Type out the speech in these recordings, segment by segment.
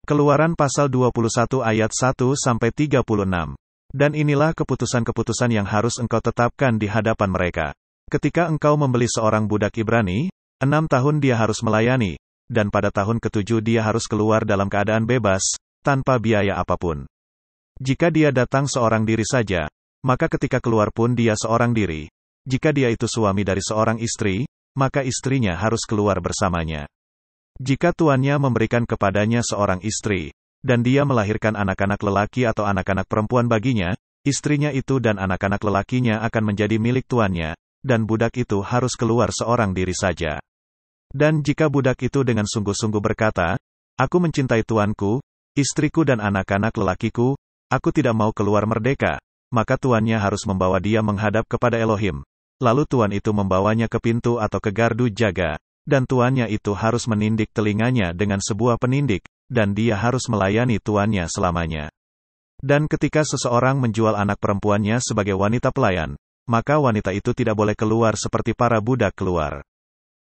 Keluaran pasal 21 ayat 1-36. Dan inilah keputusan-keputusan yang harus engkau tetapkan di hadapan mereka. Ketika engkau membeli seorang budak Ibrani, 6 tahun dia harus melayani, dan pada tahun ke-7 dia harus keluar dalam keadaan bebas, tanpa biaya apapun. Jika dia datang seorang diri saja, maka ketika keluar pun dia seorang diri. Jika dia itu suami dari seorang istri, maka istrinya harus keluar bersamanya. Jika tuannya memberikan kepadanya seorang istri, dan dia melahirkan anak-anak lelaki atau anak-anak perempuan baginya, istrinya itu dan anak-anak lelakinya akan menjadi milik tuannya, dan budak itu harus keluar seorang diri saja. Dan jika budak itu dengan sungguh-sungguh berkata, "Aku mencintai tuanku, istriku dan anak-anak lelakiku, aku tidak mau keluar merdeka," maka tuannya harus membawa dia menghadap kepada Elohim. Lalu tuan itu membawanya ke pintu atau ke gardu jaga, dan tuannya itu harus menindik telinganya dengan sebuah penindik, dan dia harus melayani tuannya selamanya. Dan ketika seseorang menjual anak perempuannya sebagai wanita pelayan, maka wanita itu tidak boleh keluar seperti para budak keluar.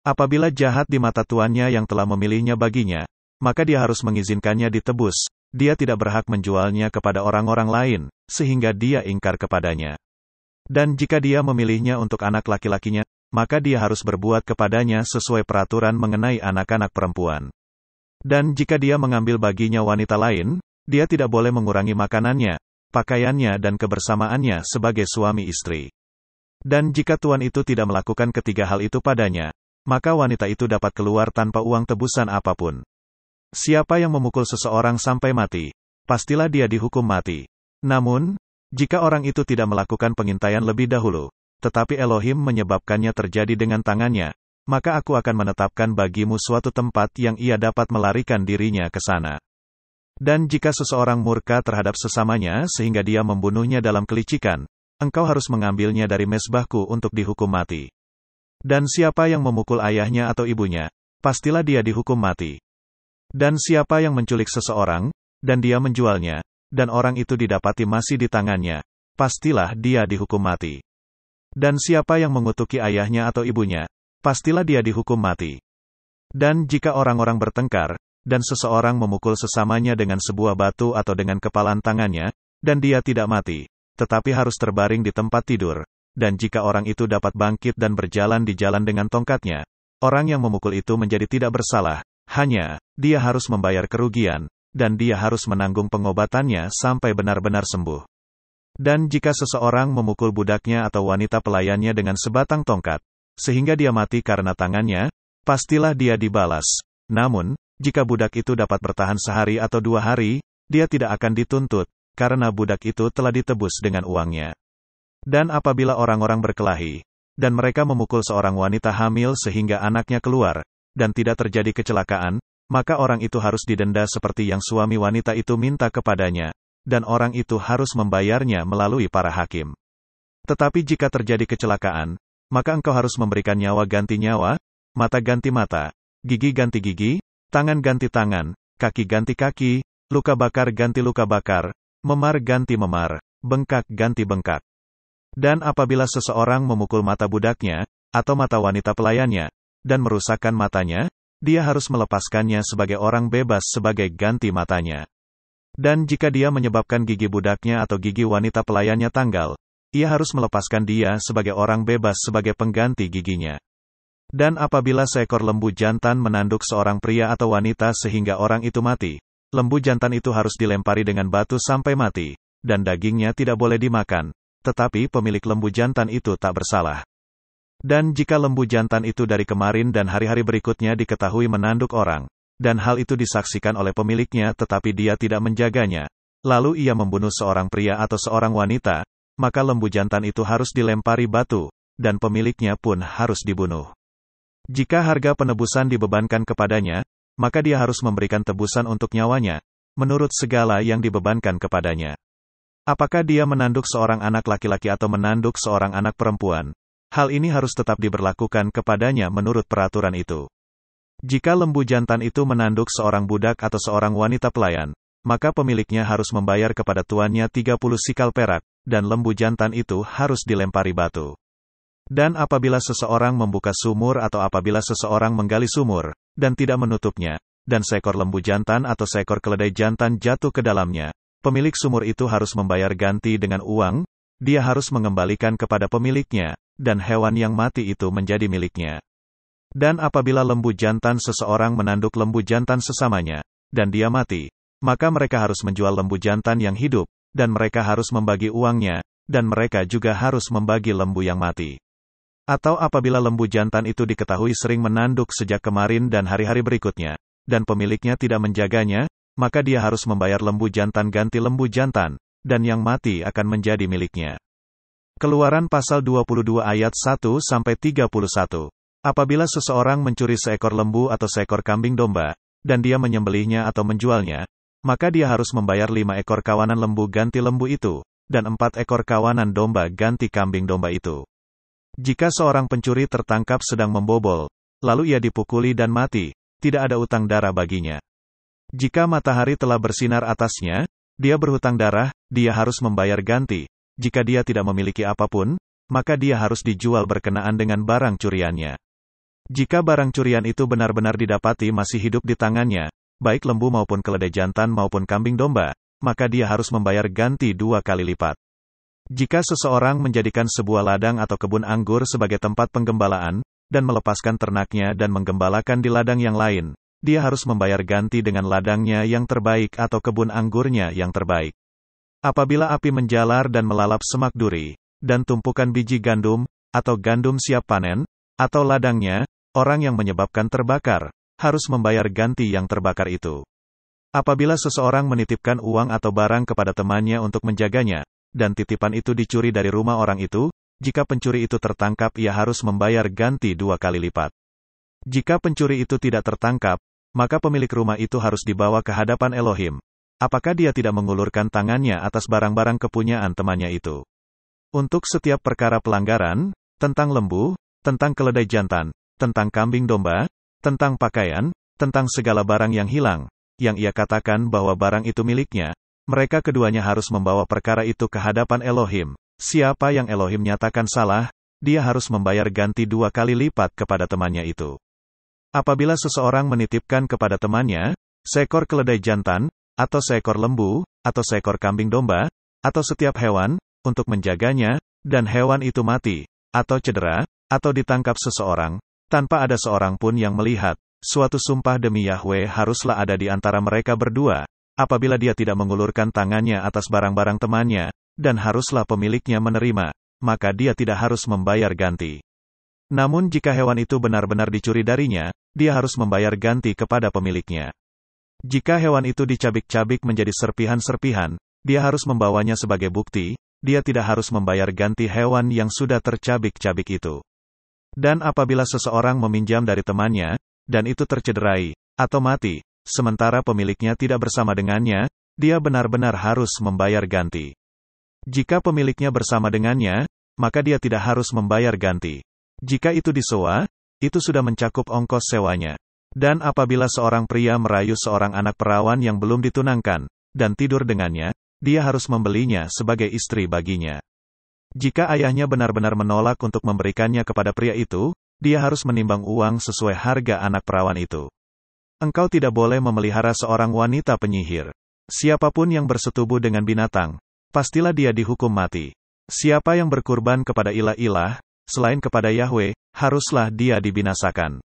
Apabila jahat di mata tuannya yang telah memilihnya baginya, maka dia harus mengizinkannya ditebus. Dia tidak berhak menjualnya kepada orang-orang lain, sehingga dia ingkar kepadanya. Dan jika dia memilihnya untuk anak laki-lakinya, maka dia harus berbuat kepadanya sesuai peraturan mengenai anak-anak perempuan. Dan jika dia mengambil baginya wanita lain, dia tidak boleh mengurangi makanannya, pakaiannya dan kebersamaannya sebagai suami istri. Dan jika tuan itu tidak melakukan ketiga hal itu padanya, maka wanita itu dapat keluar tanpa uang tebusan apapun. Siapa yang memukul seseorang sampai mati, pastilah dia dihukum mati. Namun, jika orang itu tidak melakukan pengintaian lebih dahulu, tetapi Elohim menyebabkannya terjadi dengan tangannya, maka aku akan menetapkan bagimu suatu tempat yang ia dapat melarikan dirinya ke sana. Dan jika seseorang murka terhadap sesamanya sehingga dia membunuhnya dalam kelicikan, engkau harus mengambilnya dari mezbahku untuk dihukum mati. Dan siapa yang memukul ayahnya atau ibunya, pastilah dia dihukum mati. Dan siapa yang menculik seseorang, dan dia menjualnya, dan orang itu didapati masih di tangannya, pastilah dia dihukum mati. Dan siapa yang mengutuki ayahnya atau ibunya, pastilah dia dihukum mati. Dan jika orang-orang bertengkar, dan seseorang memukul sesamanya dengan sebuah batu atau dengan kepalan tangannya, dan dia tidak mati, tetapi harus terbaring di tempat tidur, dan jika orang itu dapat bangkit dan berjalan di jalan dengan tongkatnya, orang yang memukul itu menjadi tidak bersalah, hanya, dia harus membayar kerugian, dan dia harus menanggung pengobatannya sampai benar-benar sembuh. Dan jika seseorang memukul budaknya atau wanita pelayannya dengan sebatang tongkat, sehingga dia mati karena tangannya, pastilah dia dibalas. Namun, jika budak itu dapat bertahan sehari atau 2 hari, dia tidak akan dituntut, karena budak itu telah ditebus dengan uangnya. Dan apabila orang-orang berkelahi, dan mereka memukul seorang wanita hamil sehingga anaknya keluar, dan tidak terjadi kecelakaan, maka orang itu harus didenda seperti yang suami wanita itu minta kepadanya, dan orang itu harus membayarnya melalui para hakim. Tetapi jika terjadi kecelakaan, maka engkau harus memberikan nyawa ganti nyawa, mata ganti mata, gigi ganti gigi, tangan ganti tangan, kaki ganti kaki, luka bakar ganti luka bakar, memar ganti memar, bengkak ganti bengkak. Dan apabila seseorang memukul mata budaknya, atau mata wanita pelayannya, dan merusakkan matanya, dia harus melepaskannya sebagai orang bebas sebagai ganti matanya. Dan jika dia menyebabkan gigi budaknya atau gigi wanita pelayannya tanggal, ia harus melepaskan dia sebagai orang bebas sebagai pengganti giginya. Dan apabila seekor lembu jantan menanduk seorang pria atau wanita sehingga orang itu mati, lembu jantan itu harus dilempari dengan batu sampai mati, dan dagingnya tidak boleh dimakan, tetapi pemilik lembu jantan itu tak bersalah. Dan jika lembu jantan itu dari kemarin dan hari-hari berikutnya diketahui menanduk orang, dan hal itu disaksikan oleh pemiliknya tetapi dia tidak menjaganya, lalu ia membunuh seorang pria atau seorang wanita, maka lembu jantan itu harus dilempari batu, dan pemiliknya pun harus dibunuh. Jika harga penebusan dibebankan kepadanya, maka dia harus memberikan tebusan untuk nyawanya, menurut segala yang dibebankan kepadanya. Apakah dia menanduk seorang anak laki-laki atau menanduk seorang anak perempuan? Hal ini harus tetap diberlakukan kepadanya menurut peraturan itu. Jika lembu jantan itu menanduk seorang budak atau seorang wanita pelayan, maka pemiliknya harus membayar kepada tuannya 30 sikal perak, dan lembu jantan itu harus dilempari batu. Dan apabila seseorang membuka sumur atau apabila seseorang menggali sumur, dan tidak menutupnya, dan seekor lembu jantan atau seekor keledai jantan jatuh ke dalamnya, pemilik sumur itu harus membayar ganti dengan uang, dia harus mengembalikan kepada pemiliknya, dan hewan yang mati itu menjadi miliknya. Dan apabila lembu jantan seseorang menanduk lembu jantan sesamanya, dan dia mati, maka mereka harus menjual lembu jantan yang hidup, dan mereka harus membagi uangnya, dan mereka juga harus membagi lembu yang mati. Atau apabila lembu jantan itu diketahui sering menanduk sejak kemarin dan hari-hari berikutnya, dan pemiliknya tidak menjaganya, maka dia harus membayar lembu jantan ganti lembu jantan, dan yang mati akan menjadi miliknya. Keluaran pasal 22 ayat 1-31. Apabila seseorang mencuri seekor lembu atau seekor kambing domba, dan dia menyembelihnya atau menjualnya, maka dia harus membayar 5 ekor kawanan lembu ganti lembu itu, dan 4 ekor kawanan domba ganti kambing domba itu. Jika seorang pencuri tertangkap sedang membobol, lalu ia dipukuli dan mati, tidak ada utang darah baginya. Jika matahari telah bersinar atasnya, dia berhutang darah, dia harus membayar ganti. Jika dia tidak memiliki apapun, maka dia harus dijual berkenaan dengan barang curiannya. Jika barang curian itu benar-benar didapati masih hidup di tangannya, baik lembu maupun keledai jantan maupun kambing domba, maka dia harus membayar ganti 2 kali lipat. Jika seseorang menjadikan sebuah ladang atau kebun anggur sebagai tempat penggembalaan, dan melepaskan ternaknya dan menggembalakan di ladang yang lain, dia harus membayar ganti dengan ladangnya yang terbaik atau kebun anggurnya yang terbaik. Apabila api menjalar dan melalap semak duri, dan tumpukan biji gandum, atau gandum siap panen, atau ladangnya, orang yang menyebabkan terbakar, harus membayar ganti yang terbakar itu. Apabila seseorang menitipkan uang atau barang kepada temannya untuk menjaganya, dan titipan itu dicuri dari rumah orang itu, jika pencuri itu tertangkap ia harus membayar ganti 2 kali lipat. Jika pencuri itu tidak tertangkap, maka pemilik rumah itu harus dibawa ke hadapan Elohim. Apakah dia tidak mengulurkan tangannya atas barang-barang kepunyaan temannya itu? Untuk setiap perkara pelanggaran, tentang lembu, tentang keledai jantan, tentang kambing domba, tentang pakaian, tentang segala barang yang hilang, yang ia katakan bahwa barang itu miliknya, mereka keduanya harus membawa perkara itu ke hadapan Elohim. Siapa yang Elohim nyatakan salah, dia harus membayar ganti 2 kali lipat kepada temannya itu. Apabila seseorang menitipkan kepada temannya, seekor keledai jantan, atau seekor lembu, atau seekor kambing domba, atau setiap hewan, untuk menjaganya, dan hewan itu mati, atau cedera, atau ditangkap seseorang, tanpa ada seorang pun yang melihat, suatu sumpah demi Yahweh haruslah ada di antara mereka berdua, apabila dia tidak mengulurkan tangannya atas barang-barang temannya, dan haruslah pemiliknya menerima, maka dia tidak harus membayar ganti. Namun jika hewan itu benar-benar dicuri darinya, dia harus membayar ganti kepada pemiliknya. Jika hewan itu dicabik-cabik menjadi serpihan-serpihan, dia harus membawanya sebagai bukti, dia tidak harus membayar ganti hewan yang sudah tercabik-cabik itu. Dan apabila seseorang meminjam dari temannya, dan itu tercederai, atau mati, sementara pemiliknya tidak bersama dengannya, dia benar-benar harus membayar ganti. Jika pemiliknya bersama dengannya, maka dia tidak harus membayar ganti. Jika itu disewa, itu sudah mencakup ongkos sewanya. Dan apabila seorang pria merayu seorang anak perawan yang belum ditunangkan, dan tidur dengannya, dia harus membelinya sebagai istri baginya. Jika ayahnya benar-benar menolak untuk memberikannya kepada pria itu, dia harus menimbang uang sesuai harga anak perawan itu. Engkau tidak boleh memelihara seorang wanita penyihir. Siapapun yang bersetubuh dengan binatang, pastilah dia dihukum mati. Siapa yang berkurban kepada ilah-ilah, selain kepada Yahweh, haruslah dia dibinasakan.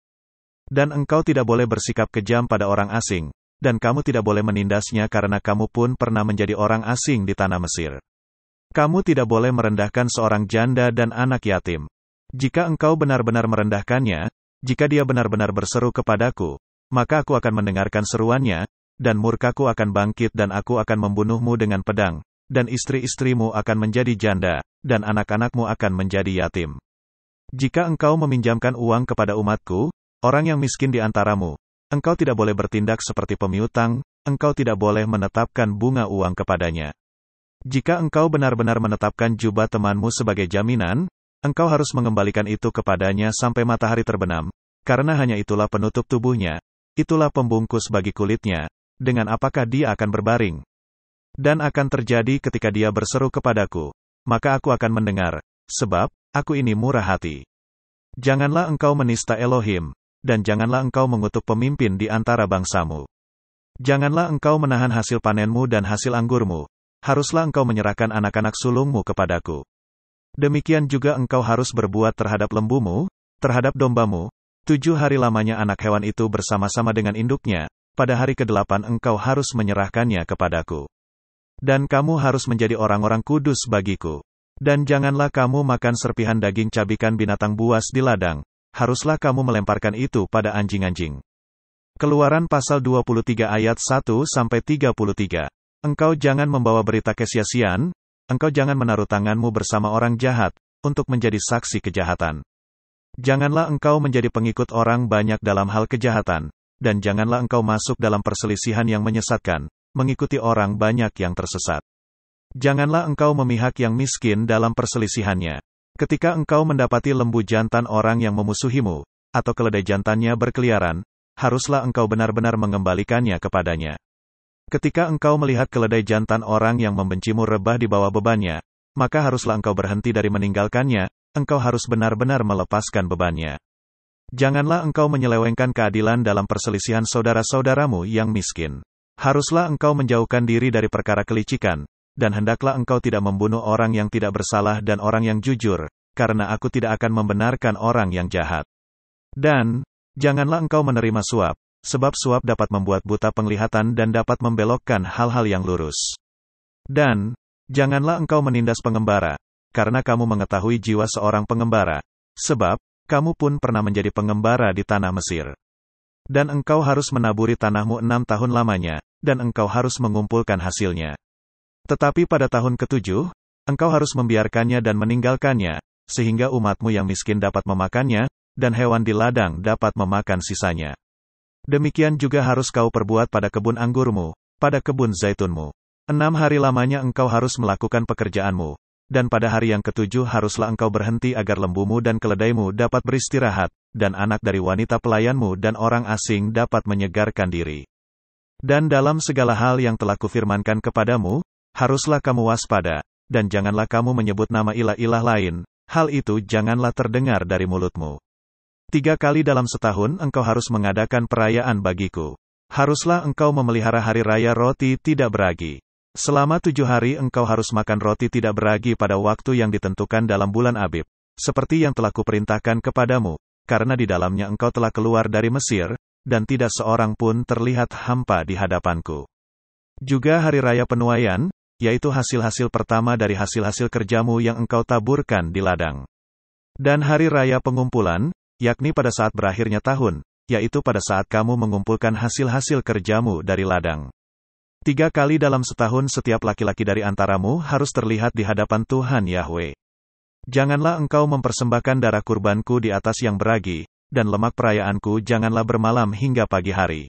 Dan engkau tidak boleh bersikap kejam pada orang asing, dan kamu tidak boleh menindasnya karena kamu pun pernah menjadi orang asing di tanah Mesir. Kamu tidak boleh merendahkan seorang janda dan anak yatim. Jika engkau benar-benar merendahkannya, jika dia benar-benar berseru kepadaku, maka aku akan mendengarkan seruannya, dan murkaku akan bangkit dan aku akan membunuhmu dengan pedang, dan istri-istrimu akan menjadi janda, dan anak-anakmu akan menjadi yatim. Jika engkau meminjamkan uang kepada umatku, orang yang miskin di antaramu, engkau tidak boleh bertindak seperti pemiutang, engkau tidak boleh menetapkan bunga uang kepadanya. Jika engkau benar-benar menetapkan jubah temanmu sebagai jaminan, engkau harus mengembalikan itu kepadanya sampai matahari terbenam, karena hanya itulah penutup tubuhnya, itulah pembungkus bagi kulitnya, dengan apakah dia akan berbaring. Dan akan terjadi ketika dia berseru kepadaku, maka aku akan mendengar, sebab aku ini murah hati. Janganlah engkau menista Elohim, dan janganlah engkau mengutuk pemimpin di antara bangsamu. Janganlah engkau menahan hasil panenmu dan hasil anggurmu. Haruslah engkau menyerahkan anak-anak sulungmu kepadaku. Demikian juga engkau harus berbuat terhadap lembumu, terhadap dombamu. 7 hari lamanya anak hewan itu bersama-sama dengan induknya. Pada hari ke-8 engkau harus menyerahkannya kepadaku. Dan kamu harus menjadi orang-orang kudus bagiku. Dan janganlah kamu makan serpihan daging cabikan binatang buas di ladang. Haruslah kamu melemparkan itu pada anjing-anjing. Keluaran pasal 23 ayat 1-33. Engkau jangan membawa berita kesia-siaan, engkau jangan menaruh tanganmu bersama orang jahat, untuk menjadi saksi kejahatan. Janganlah engkau menjadi pengikut orang banyak dalam hal kejahatan, dan janganlah engkau masuk dalam perselisihan yang menyesatkan, mengikuti orang banyak yang tersesat. Janganlah engkau memihak yang miskin dalam perselisihannya. Ketika engkau mendapati lembu jantan orang yang memusuhimu, atau keledai jantannya berkeliaran, haruslah engkau benar-benar mengembalikannya kepadanya. Ketika engkau melihat keledai jantan orang yang membencimu rebah di bawah bebannya, maka haruslah engkau berhenti dari meninggalkannya, engkau harus benar-benar melepaskan bebannya. Janganlah engkau menyelewengkan keadilan dalam perselisihan saudara-saudaramu yang miskin. Haruslah engkau menjauhkan diri dari perkara kelicikan, dan hendaklah engkau tidak membunuh orang yang tidak bersalah dan orang yang jujur, karena aku tidak akan membenarkan orang yang jahat. Dan, janganlah engkau menerima suap, sebab suap dapat membuat buta penglihatan dan dapat membelokkan hal-hal yang lurus. Dan, janganlah engkau menindas pengembara, karena kamu mengetahui jiwa seorang pengembara, sebab, kamu pun pernah menjadi pengembara di tanah Mesir. Dan engkau harus menaburi tanahmu 6 tahun lamanya, dan engkau harus mengumpulkan hasilnya. Tetapi pada tahun ke-7, engkau harus membiarkannya dan meninggalkannya, sehingga umatmu yang miskin dapat memakannya, dan hewan di ladang dapat memakan sisanya. Demikian juga harus kau perbuat pada kebun anggurmu, pada kebun zaitunmu. 6 hari lamanya engkau harus melakukan pekerjaanmu, dan pada hari yang ke-7 haruslah engkau berhenti agar lembumu dan keledaimu dapat beristirahat, dan anak dari wanita pelayanmu dan orang asing dapat menyegarkan diri. Dan dalam segala hal yang telah kufirmankan kepadamu, haruslah kamu waspada, dan janganlah kamu menyebut nama ilah-ilah lain, hal itu janganlah terdengar dari mulutmu. 3 kali dalam setahun engkau harus mengadakan perayaan bagiku. Haruslah engkau memelihara hari raya roti tidak beragi. Selama 7 hari engkau harus makan roti tidak beragi pada waktu yang ditentukan dalam bulan Abib, seperti yang telah kuperintahkan kepadamu, karena di dalamnya engkau telah keluar dari Mesir, dan tidak seorang pun terlihat hampa di hadapanku. Juga hari raya penuaian, yaitu hasil-hasil pertama dari hasil-hasil kerjamu yang engkau taburkan di ladang. Dan hari raya pengumpulan, yakni pada saat berakhirnya tahun, yaitu pada saat kamu mengumpulkan hasil-hasil kerjamu dari ladang. 3 kali dalam setahun setiap laki-laki dari antaramu harus terlihat di hadapan Tuhan Yahwe. Janganlah engkau mempersembahkan darah kurbanku di atas yang beragi, dan lemak perayaanku janganlah bermalam hingga pagi hari.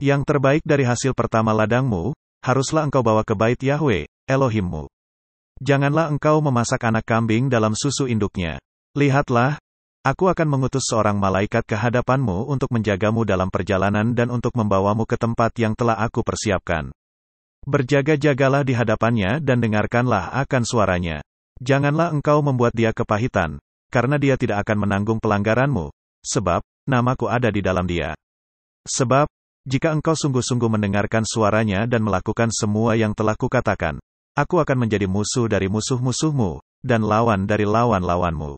Yang terbaik dari hasil pertama ladangmu, haruslah engkau bawa ke bait Yahwe, Elohimmu. Janganlah engkau memasak anak kambing dalam susu induknya. Lihatlah, aku akan mengutus seorang malaikat ke hadapanmu untuk menjagamu dalam perjalanan dan untuk membawamu ke tempat yang telah aku persiapkan. Berjaga-jagalah di hadapannya dan dengarkanlah akan suaranya. Janganlah engkau membuat dia kepahitan, karena dia tidak akan menanggung pelanggaranmu, sebab namaku ada di dalam dia. Sebab, jika engkau sungguh-sungguh mendengarkan suaranya dan melakukan semua yang telah kukatakan, aku akan menjadi musuh dari musuh-musuhmu, dan lawan dari lawan-lawanmu.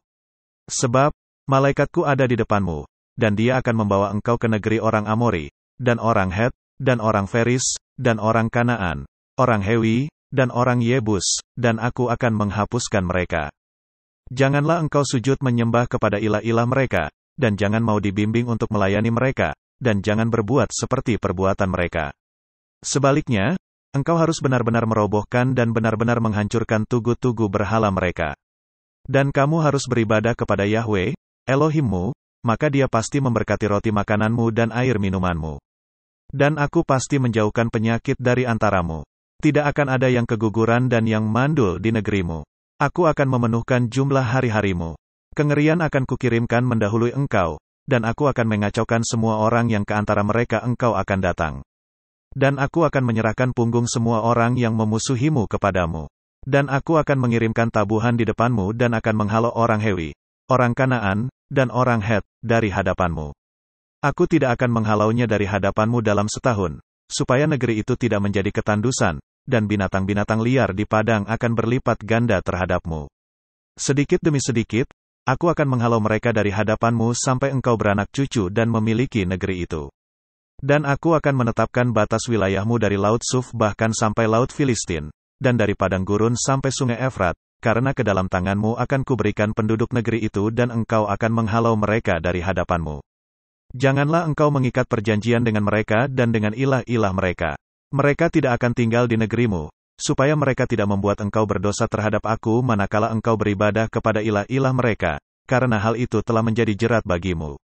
Sebab, malaikatku ada di depanmu, dan dia akan membawa engkau ke negeri orang Amori, dan orang Het, dan orang Feris, dan orang Kanaan, orang Hewi, dan orang Yebus, dan aku akan menghapuskan mereka. Janganlah engkau sujud menyembah kepada ilah-ilah mereka, dan jangan mau dibimbing untuk melayani mereka, dan jangan berbuat seperti perbuatan mereka. Sebaliknya, engkau harus benar-benar merobohkan dan benar-benar menghancurkan tugu-tugu berhala mereka. Dan kamu harus beribadah kepada Yahwe, Elohimmu, maka dia pasti memberkati roti makananmu dan air minumanmu. Dan aku pasti menjauhkan penyakit dari antaramu. Tidak akan ada yang keguguran dan yang mandul di negerimu. Aku akan memenuhkan jumlah hari-harimu. Kengerian akan kukirimkan mendahului engkau, dan aku akan mengacaukan semua orang yang ke antara mereka engkau akan datang. Dan aku akan menyerahkan punggung semua orang yang memusuhimu kepadamu. Dan aku akan mengirimkan tabuhan di depanmu dan akan menghalau orang Hewi, orang Kanaan, dan orang Het, dari hadapanmu. Aku tidak akan menghalaunya dari hadapanmu dalam setahun, supaya negeri itu tidak menjadi ketandusan, dan binatang-binatang liar di padang akan berlipat ganda terhadapmu. Sedikit demi sedikit, aku akan menghalau mereka dari hadapanmu sampai engkau beranak cucu dan memiliki negeri itu. Dan aku akan menetapkan batas wilayahmu dari Laut Suf bahkan sampai Laut Filistin, dan dari padang gurun sampai sungai Efrat, karena ke dalam tanganmu akan kuberikan penduduk negeri itu dan engkau akan menghalau mereka dari hadapanmu. Janganlah engkau mengikat perjanjian dengan mereka dan dengan ilah-ilah mereka. Mereka tidak akan tinggal di negerimu, supaya mereka tidak membuat engkau berdosa terhadap aku manakala engkau beribadah kepada ilah-ilah mereka, karena hal itu telah menjadi jerat bagimu.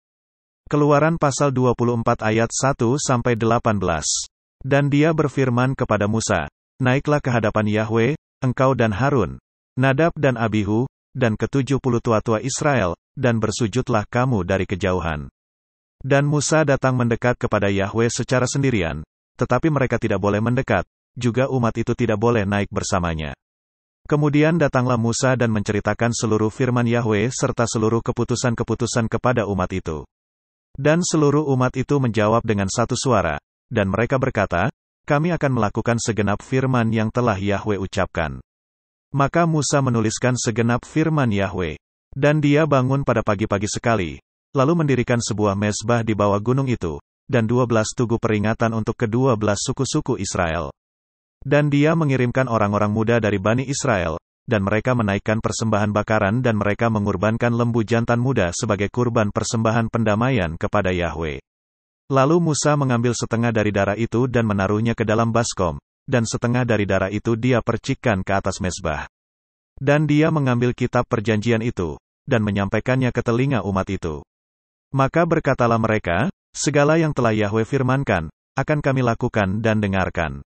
Keluaran pasal 24 ayat 1-18. Dan dia berfirman kepada Musa, naiklah ke hadapan Yahwe, engkau dan Harun, Nadab dan Abihu, dan ke-70 tua-tua Israel, dan bersujudlah kamu dari kejauhan. Dan Musa datang mendekat kepada Yahwe secara sendirian, tetapi mereka tidak boleh mendekat, juga umat itu tidak boleh naik bersamanya. Kemudian datanglah Musa dan menceritakan seluruh firman Yahwe serta seluruh keputusan-keputusan kepada umat itu. Dan seluruh umat itu menjawab dengan satu suara, dan mereka berkata, kami akan melakukan segenap firman yang telah Yahwe ucapkan. Maka Musa menuliskan segenap firman Yahwe. Dan dia bangun pada pagi-pagi sekali, lalu mendirikan sebuah mezbah di bawah gunung itu, dan 12 tugu peringatan untuk ke-12 suku-suku Israel. Dan dia mengirimkan orang-orang muda dari Bani Israel, dan mereka menaikkan persembahan bakaran dan mereka mengorbankan lembu jantan muda sebagai kurban persembahan pendamaian kepada Yahwe. Lalu Musa mengambil setengah dari darah itu dan menaruhnya ke dalam baskom, dan setengah dari darah itu dia percikkan ke atas mezbah. Dan dia mengambil kitab perjanjian itu, dan menyampaikannya ke telinga umat itu. Maka berkatalah mereka, segala yang telah Yahwe firmankan, akan kami lakukan dan dengarkan.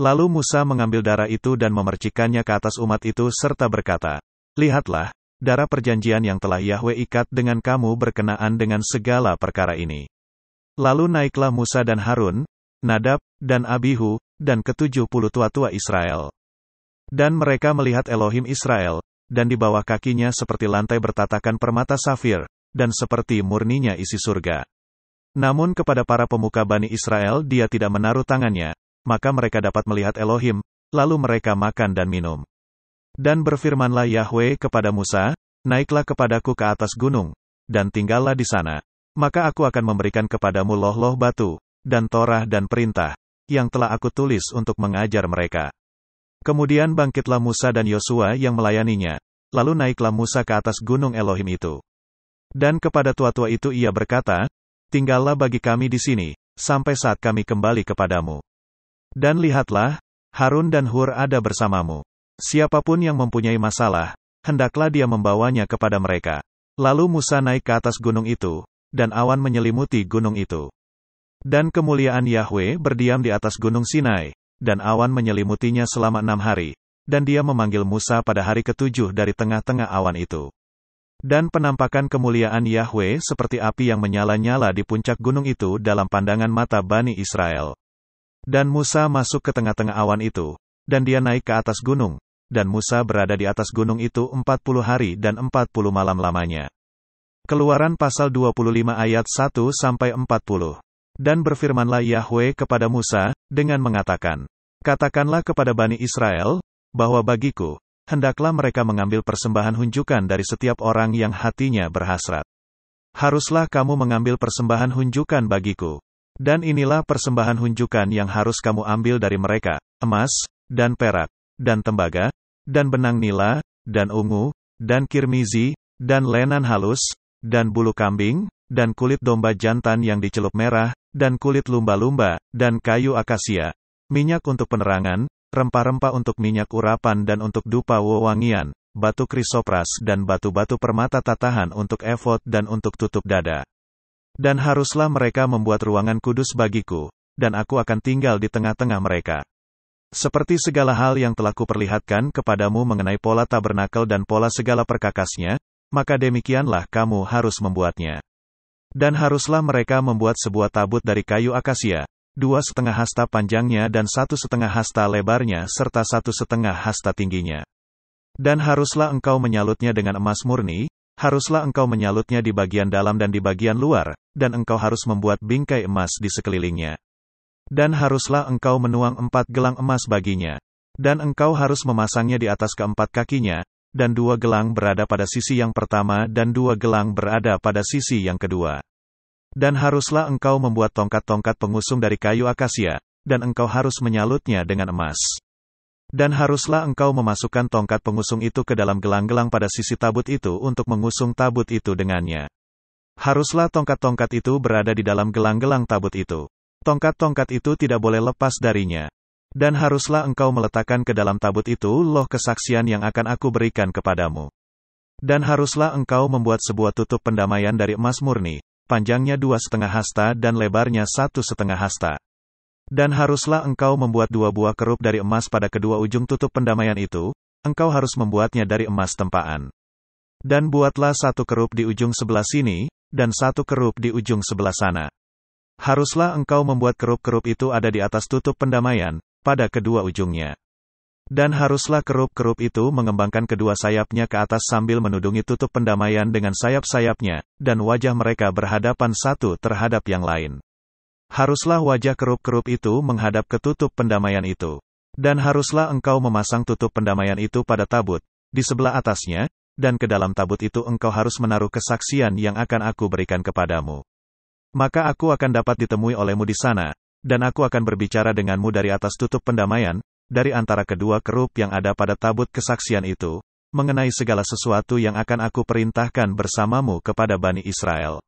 Lalu Musa mengambil darah itu dan memercikkannya ke atas umat itu serta berkata, lihatlah, darah perjanjian yang telah Yahwe ikat dengan kamu berkenaan dengan segala perkara ini. Lalu naiklah Musa dan Harun, Nadab, dan Abihu, dan ke-70 tua-tua Israel. Dan mereka melihat Elohim Israel, dan di bawah kakinya seperti lantai bertatakan permata safir, dan seperti murninya isi surga. Namun kepada para pemuka Bani Israel dia tidak menaruh tangannya, maka mereka dapat melihat Elohim, lalu mereka makan dan minum. Dan berfirmanlah Yahwe kepada Musa, naiklah kepadaku ke atas gunung, dan tinggallah di sana, maka aku akan memberikan kepadamu loh-loh batu, dan Torah dan perintah, yang telah aku tulis untuk mengajar mereka. Kemudian bangkitlah Musa dan Yosua yang melayaninya, lalu naiklah Musa ke atas gunung Elohim itu. Dan kepada tua-tua itu ia berkata, tinggallah bagi kami di sini, sampai saat kami kembali kepadamu. Dan lihatlah, Harun dan Hur ada bersamamu. Siapapun yang mempunyai masalah, hendaklah dia membawanya kepada mereka. Lalu Musa naik ke atas gunung itu, dan awan menyelimuti gunung itu. Dan kemuliaan Yahwe berdiam di atas gunung Sinai, dan awan menyelimutinya selama 6 hari. Dan dia memanggil Musa pada hari ke-7 dari tengah-tengah awan itu. Dan penampakan kemuliaan Yahwe seperti api yang menyala-nyala di puncak gunung itu dalam pandangan mata Bani Israel. Dan Musa masuk ke tengah-tengah awan itu, dan dia naik ke atas gunung, dan Musa berada di atas gunung itu 40 hari dan 40 malam lamanya. Keluaran pasal 25 ayat 1-40. Dan berfirmanlah Yahwe kepada Musa, dengan mengatakan, katakanlah kepada Bani Israel, bahwa bagiku, hendaklah mereka mengambil persembahan hunjukan dari setiap orang yang hatinya berhasrat. Haruslah kamu mengambil persembahan hunjukan bagiku. Dan inilah persembahan hunjukan yang harus kamu ambil dari mereka, emas, dan perak, dan tembaga, dan benang nila, dan ungu, dan kirmizi, dan lenan halus, dan bulu kambing, dan kulit domba jantan yang dicelup merah, dan kulit lumba-lumba, dan kayu akasia, minyak untuk penerangan, rempah-rempah untuk minyak urapan dan untuk dupa wewangian, batu krisopras dan batu-batu permata tatahan untuk efod dan untuk tutup dada. Dan haruslah mereka membuat ruangan kudus bagiku, dan aku akan tinggal di tengah-tengah mereka. Seperti segala hal yang telah kuperlihatkan kepadamu mengenai pola tabernakel dan pola segala perkakasnya, maka demikianlah kamu harus membuatnya. Dan haruslah mereka membuat sebuah tabut dari kayu akasia, 2,5 hasta panjangnya dan 1,5 hasta lebarnya serta 1,5 hasta tingginya. Dan haruslah engkau menyalutnya dengan emas murni, Haruslah engkau menyalutnya di bagian dalam dan di bagian luar, dan engkau harus membuat bingkai emas di sekelilingnya. Dan haruslah engkau menuang 4 gelang emas baginya. Dan engkau harus memasangnya di atas keempat kakinya, dan 2 gelang berada pada sisi yang pertama dan 2 gelang berada pada sisi yang kedua. Dan haruslah engkau membuat tongkat-tongkat pengusung dari kayu akasia, dan engkau harus menyalutnya dengan emas. Dan haruslah engkau memasukkan tongkat pengusung itu ke dalam gelang-gelang pada sisi tabut itu untuk mengusung tabut itu dengannya. Haruslah tongkat-tongkat itu berada di dalam gelang-gelang tabut itu. Tongkat-tongkat itu tidak boleh lepas darinya. Dan haruslah engkau meletakkan ke dalam tabut itu loh kesaksian yang akan aku berikan kepadamu. Dan haruslah engkau membuat sebuah tutup pendamaian dari emas murni, panjangnya 2,5 hasta dan lebarnya 1,5 hasta. Dan haruslah engkau membuat 2 buah kerup dari emas pada kedua ujung tutup pendamaian itu, engkau harus membuatnya dari emas tempaan. Dan buatlah 1 kerup di ujung sebelah sini, dan 1 kerup di ujung sebelah sana. Haruslah engkau membuat kerup-kerup itu ada di atas tutup pendamaian, pada kedua ujungnya. Dan haruslah kerup-kerup itu mengembangkan kedua sayapnya ke atas sambil menudungi tutup pendamaian dengan sayap-sayapnya, dan wajah mereka berhadapan satu terhadap yang lain. Haruslah wajah kerup-kerup itu menghadap ke tutup pendamaian itu. Dan haruslah engkau memasang tutup pendamaian itu pada tabut, di sebelah atasnya, dan ke dalam tabut itu engkau harus menaruh kesaksian yang akan aku berikan kepadamu. Maka aku akan dapat ditemui olehmu di sana, dan aku akan berbicara denganmu dari atas tutup pendamaian, dari antara kedua kerup yang ada pada tabut kesaksian itu, mengenai segala sesuatu yang akan aku perintahkan bersamamu kepada Bani Israel.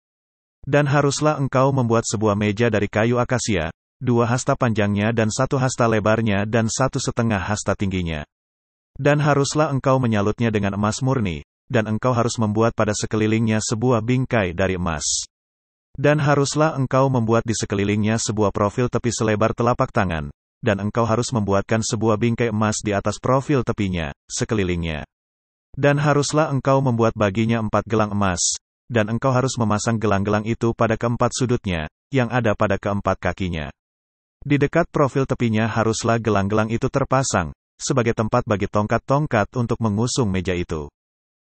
Dan haruslah engkau membuat sebuah meja dari kayu akasia, 2 hasta panjangnya dan 1 hasta lebarnya dan 1,5 hasta tingginya. Dan haruslah engkau menyalutnya dengan emas murni, dan engkau harus membuat pada sekelilingnya sebuah bingkai dari emas. Dan haruslah engkau membuat di sekelilingnya sebuah profil tepi selebar telapak tangan, dan engkau harus membuatkan sebuah bingkai emas di atas profil tepinya, sekelilingnya. Dan haruslah engkau membuat baginya 4 gelang emas, dan engkau harus memasang gelang-gelang itu pada keempat sudutnya, yang ada pada keempat kakinya. Di dekat profil tepinya haruslah gelang-gelang itu terpasang, sebagai tempat bagi tongkat-tongkat untuk mengusung meja itu.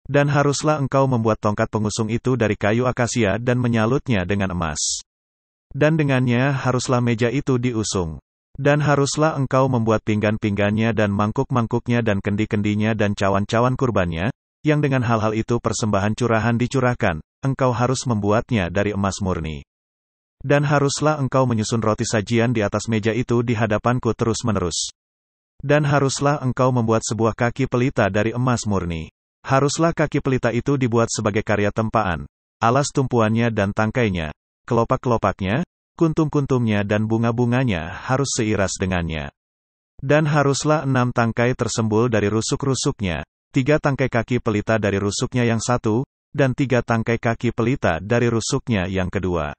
Dan haruslah engkau membuat tongkat pengusung itu dari kayu akasia dan menyalutnya dengan emas. Dan dengannya haruslah meja itu diusung. Dan haruslah engkau membuat pinggan-pinggannya dan mangkuk-mangkuknya dan kendi-kendinya dan cawan-cawan kurbannya, yang dengan hal-hal itu persembahan curahan dicurahkan, engkau harus membuatnya dari emas murni. Dan haruslah engkau menyusun roti sajian di atas meja itu di hadapanku terus-menerus. Dan haruslah engkau membuat sebuah kaki pelita dari emas murni. Haruslah kaki pelita itu dibuat sebagai karya tempaan, alas tumpuannya dan tangkainya, kelopak-kelopaknya, kuntum-kuntumnya dan bunga-bunganya harus seiras dengannya. Dan haruslah 6 tangkai tersembul dari rusuk-rusuknya, 3 tangkai kaki pelita dari rusuknya yang satu, dan 3 tangkai kaki pelita dari rusuknya yang kedua.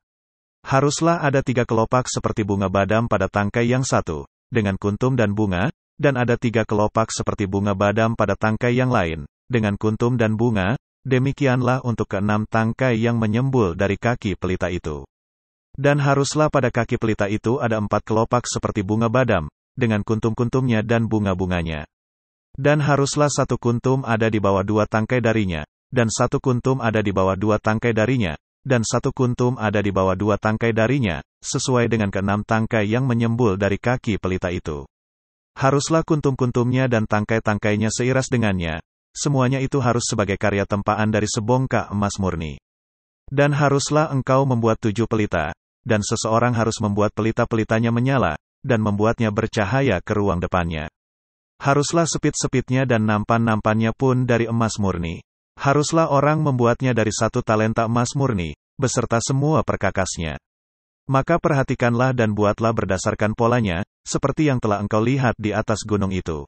Haruslah ada 3 kelopak seperti bunga badam pada tangkai yang satu, dengan kuntum dan bunga, dan ada 3 kelopak seperti bunga badam pada tangkai yang lain, dengan kuntum dan bunga, demikianlah untuk ke-6 tangkai yang menyembul dari kaki pelita itu. Dan haruslah pada kaki pelita itu ada 4 kelopak seperti bunga badam, dengan kuntum-kuntumnya dan bunga-bunganya. Dan haruslah 1 kuntum ada di bawah 2 tangkai darinya, dan 1 kuntum ada di bawah 2 tangkai darinya, dan 1 kuntum ada di bawah 2 tangkai darinya, sesuai dengan ke-6 tangkai yang menyembul dari kaki pelita itu. Haruslah kuntum-kuntumnya dan tangkai-tangkainya seiras dengannya, semuanya itu harus sebagai karya tempaan dari sebongkah emas murni. Dan haruslah engkau membuat 7 pelita, dan seseorang harus membuat pelita-pelitanya menyala, dan membuatnya bercahaya ke ruang depannya. Haruslah sepit-sepitnya dan nampan-nampannya pun dari emas murni. Haruslah orang membuatnya dari 1 talenta emas murni, beserta semua perkakasnya. Maka perhatikanlah dan buatlah berdasarkan polanya, seperti yang telah engkau lihat di atas gunung itu.